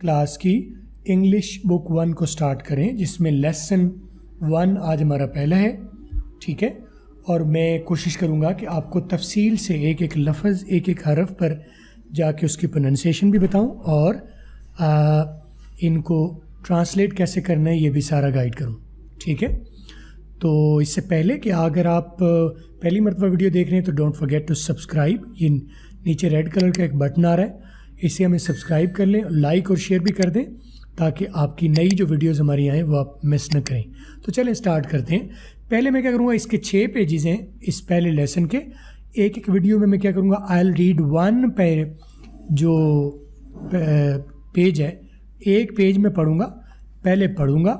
Class की English book 1 को start करें, जिसमें लेसन 1 आज हमारा पहला है, ठीक है। और मैं कोशिश करूँगा कि आपको तफसील से एक एक लफ्ज़, एक एक हरफ पर जाके उसकी प्रोनंसिएशन भी बताऊँ और इनको ट्रांसलेट कैसे करना है ये भी सारा गाइड करूँ, ठीक है। तो इससे पहले कि अगर आप पहली मरतबा वीडियो देख रहे हैं तो डोंट फॉरगेट टू सब्सक्राइब। ये नीचे रेड कलर का एक बटन आ रहा है, इसे हमें सब्सक्राइब कर लें, लाइक और शेयर भी कर दें ताकि आपकी नई जो वीडियोज़ हमारी आएँ वो आप मिस न करें। तो चलें स्टार्ट करते हैं। पहले मैं क्या करूँगा, इसके 6 पेजेस हैं इस पहले लेसन के। एक एक वीडियो में मैं क्या करूँगा, आई विल रीड 1 पे जो पेज है, एक पेज में पढ़ूँगा, पहले पढ़ूँगा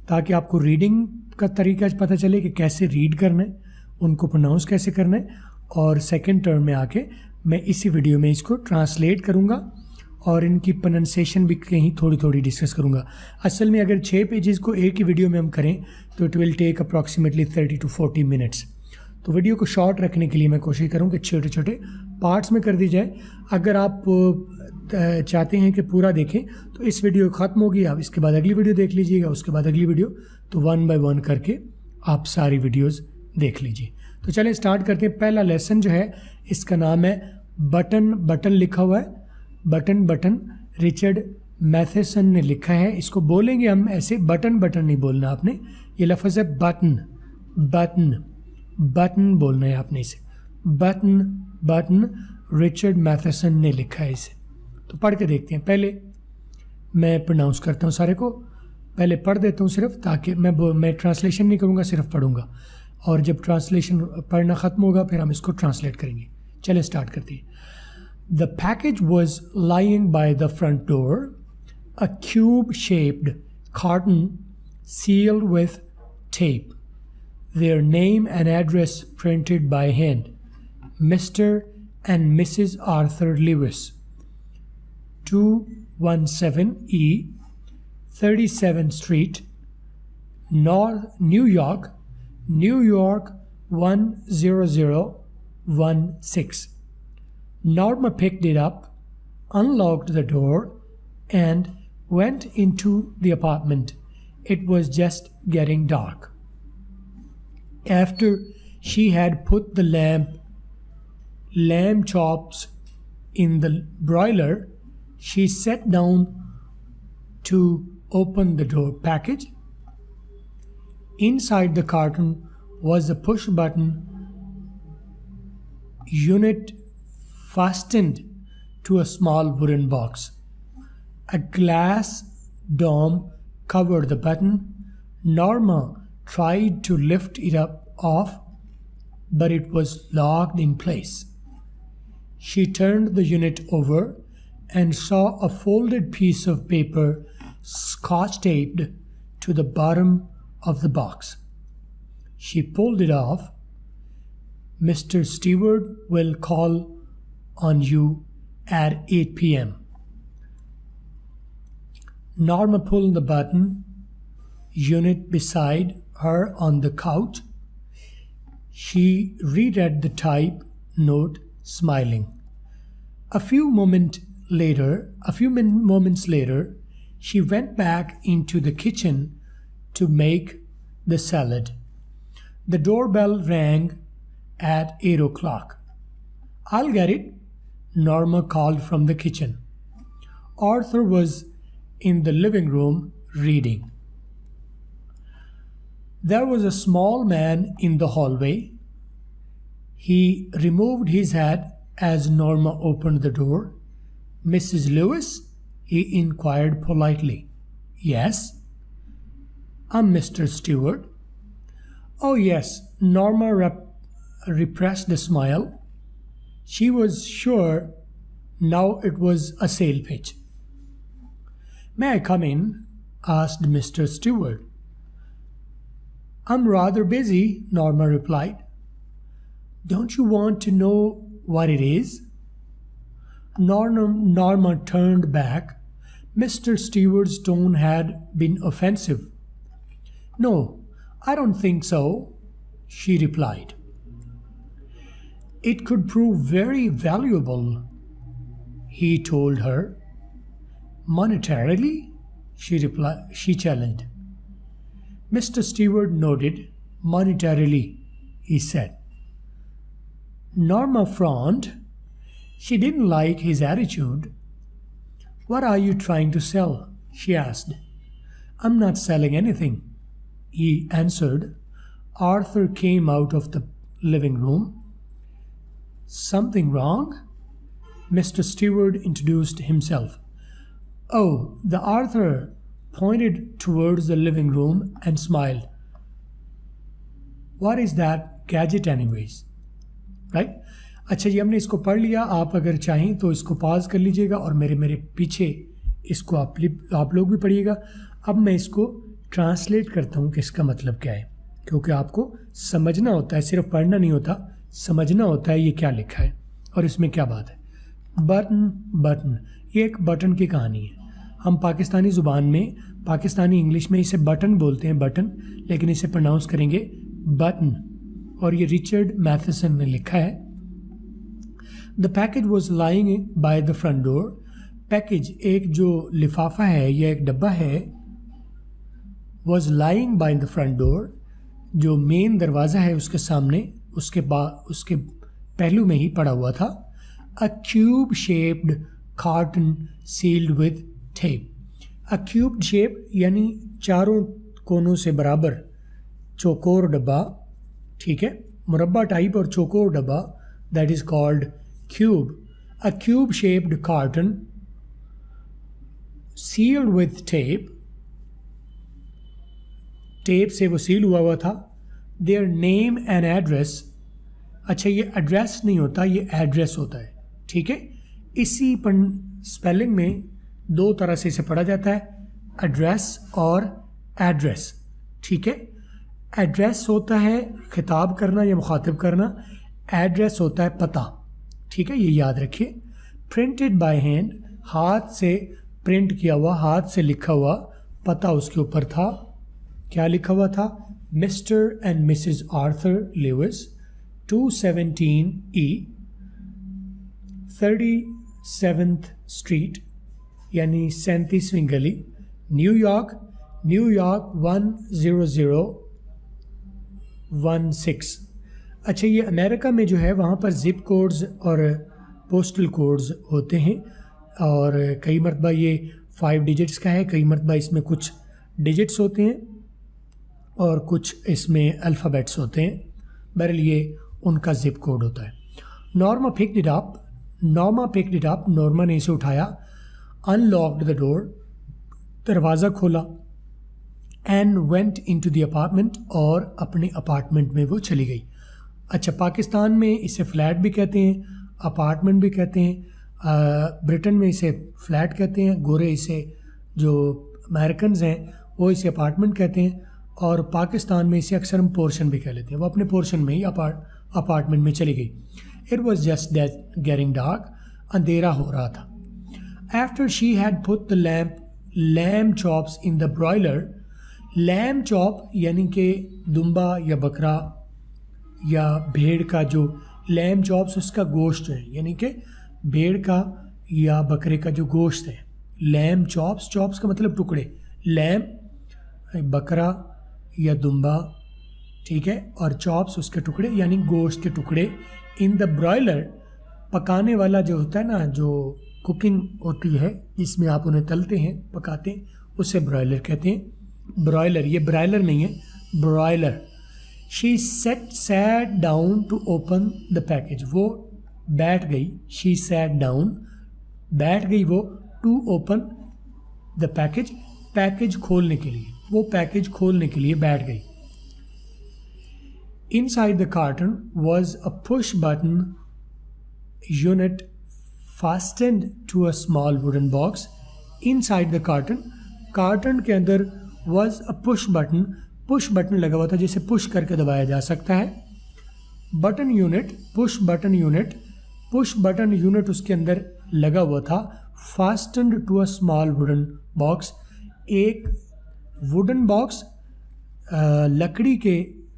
ताकि आपको रीडिंग का तरीका पता चले कि कैसे रीड करना है, उनको प्रोनाउंस कैसे करना है, और सेकंड टर्म में आके मैं इसी वीडियो में इसको ट्रांसलेट करूँगा और इनकी प्रोनंसिएशन भी कहीं थोड़ी थोड़ी डिस्कस करूँगा। असल में अगर 6 पेजेस को एक ही वीडियो में हम करें तो it will take approximately 30 to 40 minutes. तो वीडियो को शॉर्ट रखने के लिए मैं कोशिश करूँ कि छोटे छोटे पार्ट्स में कर दी जाए। अगर आप चाहते हैं कि पूरा देखें तो इस वीडियो ख़त्म होगी, आप इसके बाद अगली वीडियो देख लीजिएगा, उसके बाद अगली वीडियो, तो 1 by 1 करके आप सारी वीडियोज़ देख लीजिए। तो चलें स्टार्ट करते हैं। पहला लेसन जो है इसका नाम है बटन। बटन लिखा हुआ है, बटन बटन, रिचर्ड मैथेसन ने लिखा है। इसको बोलेंगे हम ऐसे, बटन बटन नहीं बोलना आपने, ये लफ्ज़ है बटन, बटन बटन बोलना है आपने इसे, बटन बटन, रिचर्ड मैथेसन ने लिखा है इसे। तो पढ़ के देखते हैं। पहले मैं प्रोनाउंस करता हूँ सारे को, पहले पढ़ देता हूँ सिर्फ, ताकि मैं ट्रांसलेशन नहीं करूँगा, सिर्फ पढ़ूँगा, और जब ट्रांसलेशन पढ़ना ख़त्म होगा फिर हम इसको ट्रांसलेट करेंगे। चले स्टार्ट करते हैं। The package was lying by the front door, a cube-shaped carton sealed with tape, their name and address printed by hand. Mr. and Mrs. Arthur Lewis, 217E 37th Street, New York 10016. Norma picked it up, unlocked the door, and went into the apartment. It was just getting dark. After she had put the lamb chops in the broiler, she sat down to open the door package. Inside the carton was a push button unit fastened to a small wooden box. A glass dome covered the button. Norma tried to lift it off, but it was locked in place. She turned the unit over and saw a folded piece of paper scotch taped to the bottom of the box. She pulled it off. Mr. Stewart will call on you at 8 p.m. Norma pulled the button unit beside her on the couch. She reread the type note, smiling. A few moments later, she went back into the kitchen to make the salad. The doorbell rang at 8 o'clock. I'll get it, Norma called from the kitchen. Arthur was in the living room reading. There was a small man in the hallway. He removed his hat as Norma opened the door. Mrs. Lewis? He inquired politely. Yes? I'm Mr. Stewart. Oh yes, Norma repressed a smile. She was sure now it was a sale pitch. May I come in? Asked Mr. Stewart. I'm rather busy, Norma replied. Don't you want to know what it is? Norma turned back. Mr. Stewart's tone had been offensive. No, I don't think so, she replied. It could prove very valuable, he told her. Monetarily? She challenged. Mr. Stewart nodded. Monetarily, he said. Norma frowned. She didn't like his attitude. What are you trying to sell? She asked. I'm not selling anything, he answered. Arthur came out of the living room. Something wrong? Mr. Stewart introduced himself. Oh, the Arthur pointed towards the living room and smiled. What is that gadget anyways? Right? अच्छा जी, हमने इसको पढ़ लिया. आप अगर चाहें तो इसको पॉज कर लीजिएगा और मेरे पीछे इसको आप लोग भी पढ़िएगा. अब मैं इसको ट्रांसलेट करता हूँ कि इसका मतलब क्या है, क्योंकि आपको समझना होता है, सिर्फ पढ़ना नहीं होता, समझना होता है ये क्या लिखा है और इसमें क्या बात है. बटन, ये एक बटन की कहानी है. हम पाकिस्तानी ज़ुबान में, पाकिस्तानी इंग्लिश में इसे बटन बोलते हैं, बटन, लेकिन इसे प्रोनाउंस करेंगे बटन. और ये रिचर्ड मैथसन ने लिखा है. The package was lying by the front door. Package एक जो लिफाफा है या एक डब्बा है, was lying by the front door, जो मेन दरवाज़ा है उसके सामने, उसके पहलू में ही पड़ा हुआ था. A cube shaped carton sealed with tape. A cube shape यानी चारों कोनों से बराबर चौकोर डब्बा, ठीक है, मुरब्बा टाइप और चौकोर डब्बा, that is called cube. A cube shaped carton sealed with tape, tape से वो सील हुआ हुआ था. Their name and address. अच्छा, ये एड्रेस नहीं होता, ये एड्रेस होता है, ठीक है. इसी स्पेलिंग में दो तरह से इसे पढ़ा जाता है, एड्रेस और एड्रेस, ठीक है. एड्रेस होता है खिताब करना या मुखातिब करना, एड्रेस होता है पता, ठीक है, ये याद रखिए. प्रिंटेड बाय हैंड, हाथ से प्रिंट किया हुआ, हाथ से लिखा हुआ पता उसके ऊपर था. क्या लिखा हुआ था? Mr and Mrs Arthur Lewis, 217 E 37th street, यानी 37वीं गली, न्यूयॉर्क 10016. अच्छा, ये अमेरिका में जो है वहाँ पर जिप कोड्स और पोस्टल कोड्स होते हैं, और कई मरतबा ये 5 डिजिट्स का है, कई मरतबा इसमें कुछ डिजिट्स होते हैं और कुछ इसमें अल्फ़ाबेट्स होते हैं. बहरहाल ये उनका जिप कोड होता है. Norma picked it up, Norma ने इसे उठाया. अनलॉक्ड द डोर, दरवाज़ा खोला. And went into the apartment, और अपने अपार्टमेंट में वो चली गई. अच्छा, पाकिस्तान में इसे फ्लैट भी कहते हैं, अपार्टमेंट भी कहते हैं. ब्रिटेन में इसे फ्लैट कहते हैं, गोरे इसे, जो अमेरिकन्स हैं वो इसे अपार्टमेंट कहते हैं, और पाकिस्तान में इसे अक्सर हम पोर्शन भी कह लेते हैं. वो अपने पोर्शन में ही अपार्टमेंट में चली गई. It was just getting dark, अंधेरा हो रहा था. After she had put the lamb chops in the broiler. Lamb chop यानी कि दुम्बा या बकरा या भेड़ का जो लैम्ब चॉप्स, उसका गोश्त है, यानी कि भेड़ का या बकरे का जो गोश्त है. लैम्ब चॉप्स, चॉप्स का मतलब टुकड़े, लैम्ब बकरा या दुम्बा, ठीक है, और चॉप्स उसके टुकड़े यानी गोश्त के टुकड़े. इन द ब्रॉयलर, पकाने वाला जो होता है ना, जो कुकिंग होती है जिसमें आप उन्हें तलते हैं, पकाते हैं, उसे ब्रॉयलर कहते हैं. ब्रॉयलर, ये ब्रायलर नहीं है, broiler. She sat down to open the package. वो बैठ गई, शी सैट डाउन, बैठ गई वो, to open the package, package खोलने के लिए, वो पैकेज खोलने के लिए बैठ गई. Inside the carton was a push button unit fastened to a small wooden box. Inside the carton, carton के अंदर was a push button लगा हुआ था जिसे पुश करके दबाया जा सकता है. Button unit, push button unit उसके अंदर लगा हुआ था. fastened to a small wooden box, एक वुडन बॉक्स लकड़ी के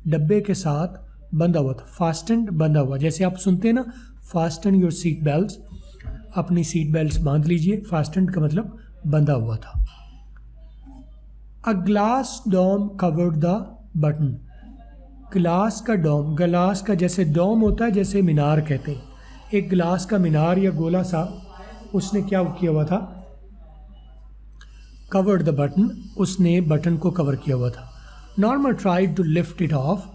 डब्बे के साथ बंधा हुआ था. फास्टेंड, बंधा हुआ, जैसे आप सुनते हैं ना, फास्टन योर सीट बेल्ट्स, अपनी सीट बेल्ट्स बांध लीजिए. फास्टेंड का मतलब बंधा हुआ था। A glass dome covered the button. Glass का डोम, ग्लास का जैसे डोम होता है, जैसे मीनार कहते हैं, एक ग्लास का मीनार या गोला सा, उसने क्या किया हुआ था? कवर्ड द बटन, उसने बटन को कवर किया हुआ था। Norma tried to lift it off,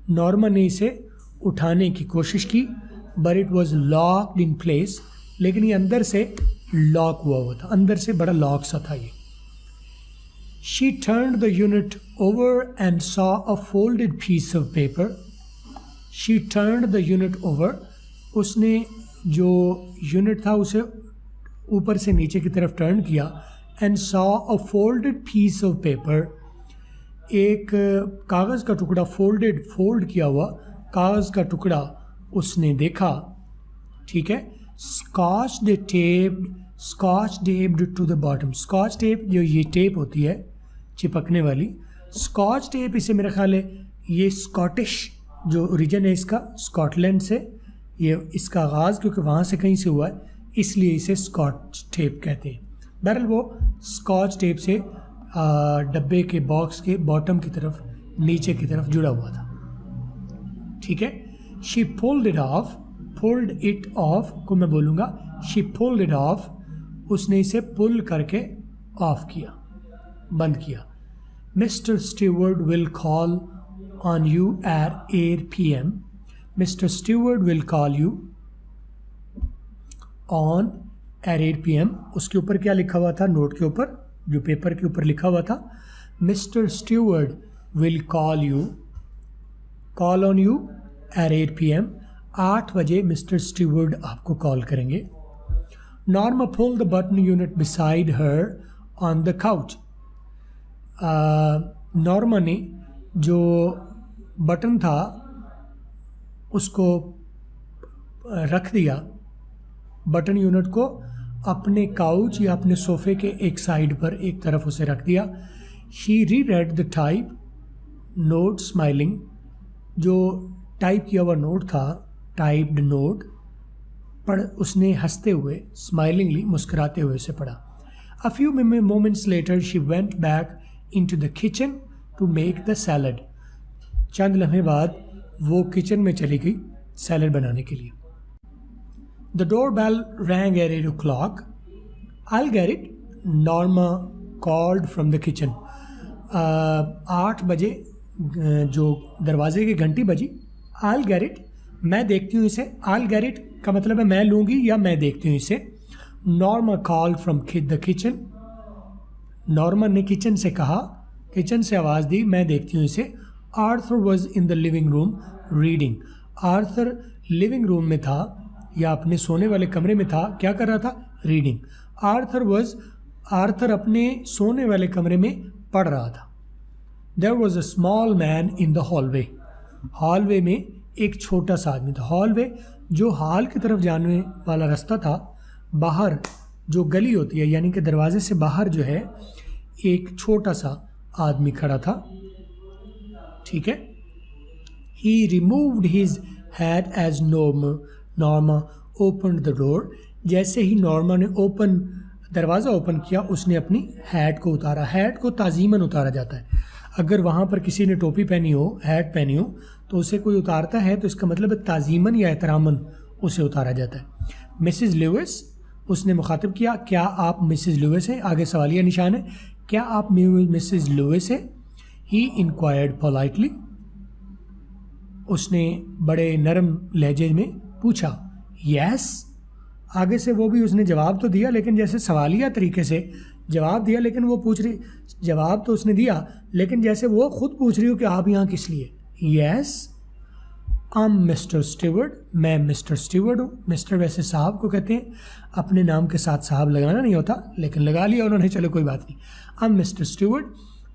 Norma ने इसे उठाने की कोशिश की, but it was locked in place, लेकिन ये अंदर से लॉक हुआ था, अंदर से बड़ा लॉक सा था ये। She turned the unit over and saw a folded piece of paper. She turned the unit over. उसने जो यूनिट था उसे ऊपर से नीचे की तरफ टर्न किया, and saw a folded piece of paper. एक कागज़ का टुकड़ा, फोल्ड किया हुआ कागज़ का टुकड़ा उसने देखा, ठीक है। Scotch taped to the bottom. Scotch tape, जो ये टेप होती है चिपकने वाली, स्कॉच टेप, इसे मेरा ख्याल है ये स्कॉटिश जो ओरिजिन है इसका, स्कॉटलैंड से ये इसका आगाज़ क्योंकि वहाँ से कहीं से हुआ है, इसलिए इसे स्कॉच टेप कहते हैं। बहरहाल वो स्कॉच टेप से डब्बे के बॉक्स के बॉटम की तरफ, नीचे की तरफ जुड़ा हुआ था, ठीक है। शी पुल्ड इट ऑफ को मैं बोलूँगा शी पुल्ड इट ऑफ, उसने इसे पुल करके ऑफ किया, बंद किया। Mr Steward will call on you at 8 PM। Mr Steward will call you on at 8 PM। उसके ऊपर क्या लिखा हुआ था? नोट के ऊपर, जो पेपर के ऊपर लिखा हुआ था, mister Steward will call on you at 8 PM। 8 बजे मिस्टर स्टीवर्ड आपको कॉल करेंगे। Norma pull the button unit beside her on the couch. Norma ने जो बटन था उसको रख दिया, बटन यूनिट को अपने काउच या अपने सोफे के एक साइड पर, एक तरफ उसे रख दिया। शी री read the type note smiling, जो टाइप किया हुआ नोट था, टाइप्ड नोट, पढ़ उसने हंसते हुए, स्माइलिंगली, मुस्कुराते हुए उसे पढ़ा। A few moments later she went back into the kitchen to make the salad। चंद लम्हे बाद वो किचन में चली गई सैलड बनाने के लिए। The doorbell rang at 8 o'clock. I'll get it, Norma called from the kitchen। 8 बजे जो दरवाजे की घंटी बजी। I'll get it, मैं देखती हूँ इसे। I'll get it का मतलब है मैं लूँगी या मैं देखती हूँ इसे। Norma called from the kitchen। Norman ने किचन से कहा, किचन से आवाज़ दी, मैं देखती हूँ इसे। Arthur was in the living room reading. Arthur living room में था या अपने सोने वाले कमरे में था, क्या कर रहा था? रीडिंग। आर्थर अपने सोने वाले कमरे में पढ़ रहा था। There was a small man in the hallway. Hallway में एक छोटा सा आदमी था। हॉलवे जो हॉल की तरफ जाने वाला रास्ता था, बाहर जो गली होती है, यानी कि दरवाजे से बाहर जो है, एक छोटा सा आदमी खड़ा था, ठीक है। He removed his hat as Norma opened the door. जैसे ही नॉर्मा ने दरवाज़ा ओपन किया, उसने अपनी हैट को उतारा। हैट को ताज़ीमन उतारा जाता है। अगर वहाँ पर किसी ने टोपी पहनी हो, हैट पहनी हो, तो उसे कोई उतारता है तो इसका मतलब है ताज़ीमन या एहतरामन उसे उतारा जाता है। मिसेज़ लुइस, उसने मुखातिब किया, क्या आप मिसेज़ लुइस हैं? आगे सवालिया निशान है, क्या आप मिसेज़ लुइस हैं? ही इंक्वायर्ड पोलाइटली, उसने बड़े नरम लहजे में पूछा। यस, आगे से वो भी उसने जवाब तो दिया, लेकिन जैसे सवालिया तरीके से जवाब दिया, लेकिन वो पूछ रही, जवाब तो उसने दिया, लेकिन जैसे वो खुद पूछ रही हो कि आप यहाँ किस लिए। यस, मिस्टर स्टीवर्ड, मैं मिस्टर स्टीवर्ड हूँ। मिस्टर वैसे साहब को कहते हैं, अपने नाम के साथ साहब लगाना नहीं होता, लेकिन लगा लिया उन्होंने, चलो कोई बात नहीं। मिस्टर स्टीवर्ड,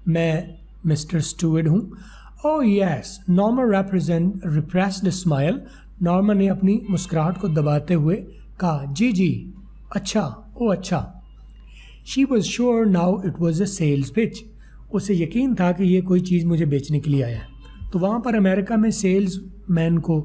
मैं मिस्टर स्टीवर्ड हूँ। Oh yes, Norma repressed smile. Norma ने अपनी मुस्कुराहट को दबाते हुए कहा, जी जी, अच्छा, ओ अच्छा। She was sure now it was a sales pitch. उसे यकीन था कि ये कोई चीज़ मुझे बेचने के लिए आया है। तो वहाँ पर अमेरिका में सेल्स मैन को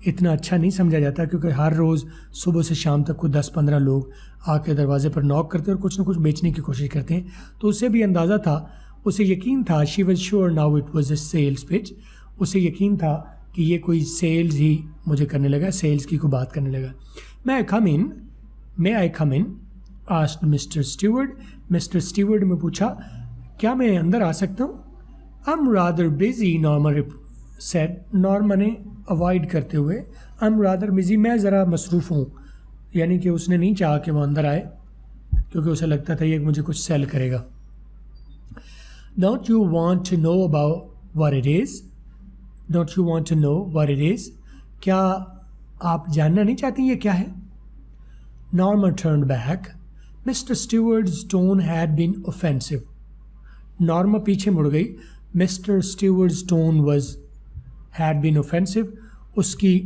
इतना अच्छा नहीं समझा जाता, क्योंकि हर रोज़ सुबह से शाम तक को 10-15 लोग आके दरवाजे पर नॉक करते हैं और कुछ ना कुछ बेचने की कोशिश करते हैं। तो उसे भी अंदाज़ा था, उसे यकीन था, she was sure now it was a sales pitch, उसे यकीन था कि ये कोई सेल्स ही मुझे करने लगा, सेल्स की कोई बात करने लगा। May I come in asked mister Steward. Mister Steward ने पूछा, क्या मैं अंदर आ सकता हूँ? I am rather busy, Norma said. Norma ने अवॉइड करते हुए, आई एम रादर बिजी, मैं ज़रा मसरूफ़ हूँ, यानी कि उसने नहीं चाहा कि वो अंदर आए, क्योंकि उसे लगता था ये मुझे कुछ सेल करेगा। Don't you want to know about what it is? Don't you want to know what it is? क्या आप जानना नहीं चाहती ये क्या है? Norma turned back. Mister Steward's tone had been offensive. नॉर्मा पीछे मुड़ गई। Mister Steward's tone had been offensive. उसकी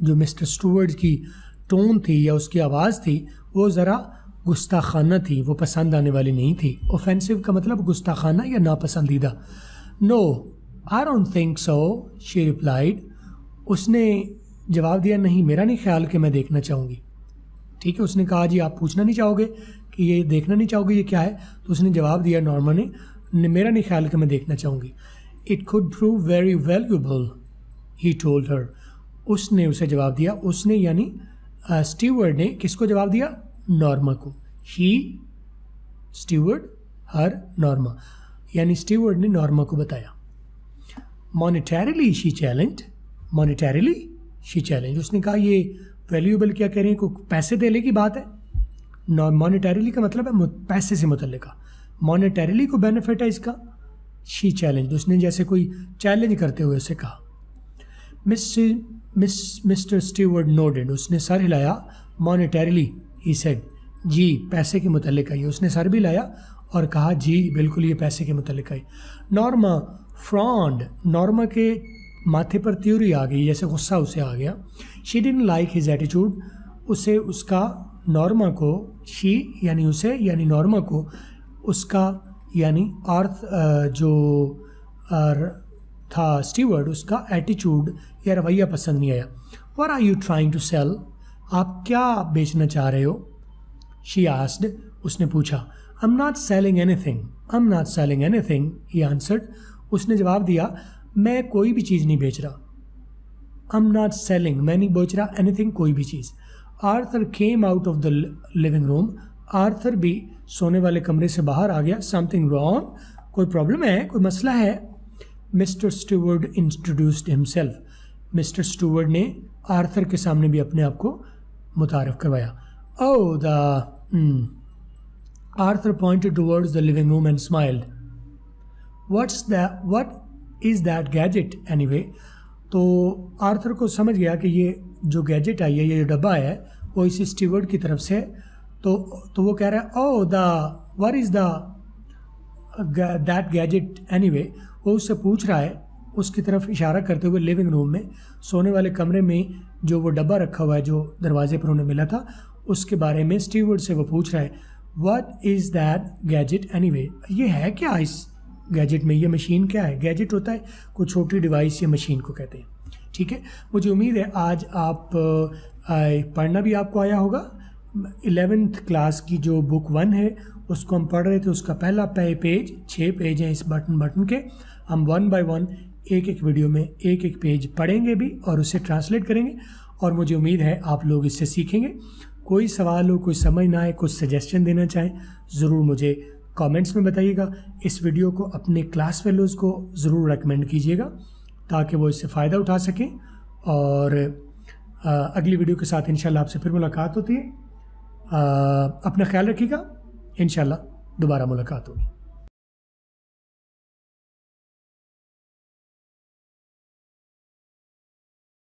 जो मिस्टर स्टीवर्ड की टोन थी या उसकी आवाज़ थी वो ज़रा गुस्ताखाना थी, वो पसंद आने वाली नहीं थी। ऑफेंसिव का मतलब गुस्ताखाना या नापसंदीदा। No I don't think so, she replied. उसने जवाब दिया, नहीं, मेरा नहीं ख्याल कि मैं देखना चाहूँगी। ठीक है, उसने कहा, जी आप पूछना नहीं चाहोगे कि ये देखना नहीं चाहोगे ये क्या है? तो उसने जवाब दिया नॉर्मा ने, मेरा नहीं ख्याल कि मैं देखना चाहूँगी। It could prove very valuable, he told her. उसने उसे जवाब दिया, उसने यानी स्टीवर्ड ने किसको जवाब दिया? नॉर्मा को। ही, स्टीवर्ड, हर, नॉर्मा, यानी स्टीवर्ड ने नॉर्मा को बताया। Monetarily she challenged. Monetarily she challenge, उसने कहा ये वैल्यूएबल क्या कह रहे हैं, कोई पैसे देने की बात है? मॉनेटरीली का मतलब है पैसे से मुतल्लिका। मॉनेटरीली को बेनिफिट है इसका? शी चैलेंज, उसने जैसे कोई चैलेंज करते हुए उसे कहा। मिस्टर स्टीवर्ड नोडेड, उसने सर हिलाया। मॉनेटरीली, ही सेड, जी पैसे के मुतल्लिका ही। उसने सर भी हिलाया और कहा, जी बिल्कुल ये पैसे के मुतल्लिका ही। नॉर्मा फ्रॉन्ड, नॉर्मा के माथे पर त्योरी आ गई, जैसे गुस्सा उसे आ गया। She didn't like his attitude, उसे उसका, नॉर्मा को, शी यानी उसे यानी नॉर्मा को उसका यानी अर्थ जो था स्टीवर्ड, उसका एटीट्यूड या रवैया पसंद नहीं आया। What are you trying to sell? आप क्या बेचना चाह रहे हो? शी आस्क्ड, उसने पूछा। I am not selling anything, I am not selling anything, he answered. उसने जवाब दिया, मैं कोई भी चीज़ नहीं बेच रहा। आई एम नॉट सेलिंग, मैं नहीं बेच रहा एनीथिंग, कोई भी चीज़। Arthur came out of the living room, Arthur भी सोने वाले कमरे से बाहर आ गया। समथिंग रॉन्ग, कोई प्रॉब्लम है, कोई मसला है? Mister steward introduced himself, mister Steward ने आर्थर के सामने भी अपने आप को मुतारिफ करवाया। ओह the Arthur pointed towards the living room and smiled. What is that gadget anyway? तो आर्थर को समझ गया कि ये जो गैजेट आई है, ये जो डब्बा है, वो इसी स्टीवर्ड की तरफ से। तो वो कह रहा है, ओह the what is that gadget anyway? वो उससे पूछ रहा है, उसकी तरफ इशारा करते हुए लिविंग रूम में, सोने वाले कमरे में जो वो डब्बा रखा हुआ है जो दरवाजे पर उन्हें मिला था, उसके बारे में स्टीवर्ड से वो पूछ रहा है, what is that gadget anyway? ये है क्या इस गैजेट में, ये मशीन क्या है? गैजेट होता है कोई छोटी डिवाइस या मशीन को कहते हैं। ठीक है, मुझे उम्मीद है आज आप पढ़ना भी आपको आया होगा। 11th क्लास की जो बुक 1 है उसको हम पढ़ रहे थे, उसका पहला पेज, 6 पेज हैं इस बटन के। हम 1 बाय 1 एक वीडियो में एक पेज पढ़ेंगे भी और उसे ट्रांसलेट करेंगे, और मुझे उम्मीद है आप लोग इससे सीखेंगे। कोई सवाल हो, कोई समझ ना आए, कुछ सजेशन देना चाहें, ज़रूर मुझे कमेंट्स में बताइएगा। इस वीडियो को अपने क्लास फेलोज़ को ज़रूर रेकमेंड कीजिएगा ताकि वो इससे फ़ायदा उठा सकें। और अगली वीडियो के साथ इंशाल्लाह आपसे फिर मुलाकात होती है। अपना ख्याल रखिएगा, इंशाल्लाह दोबारा मुलाकात होगी।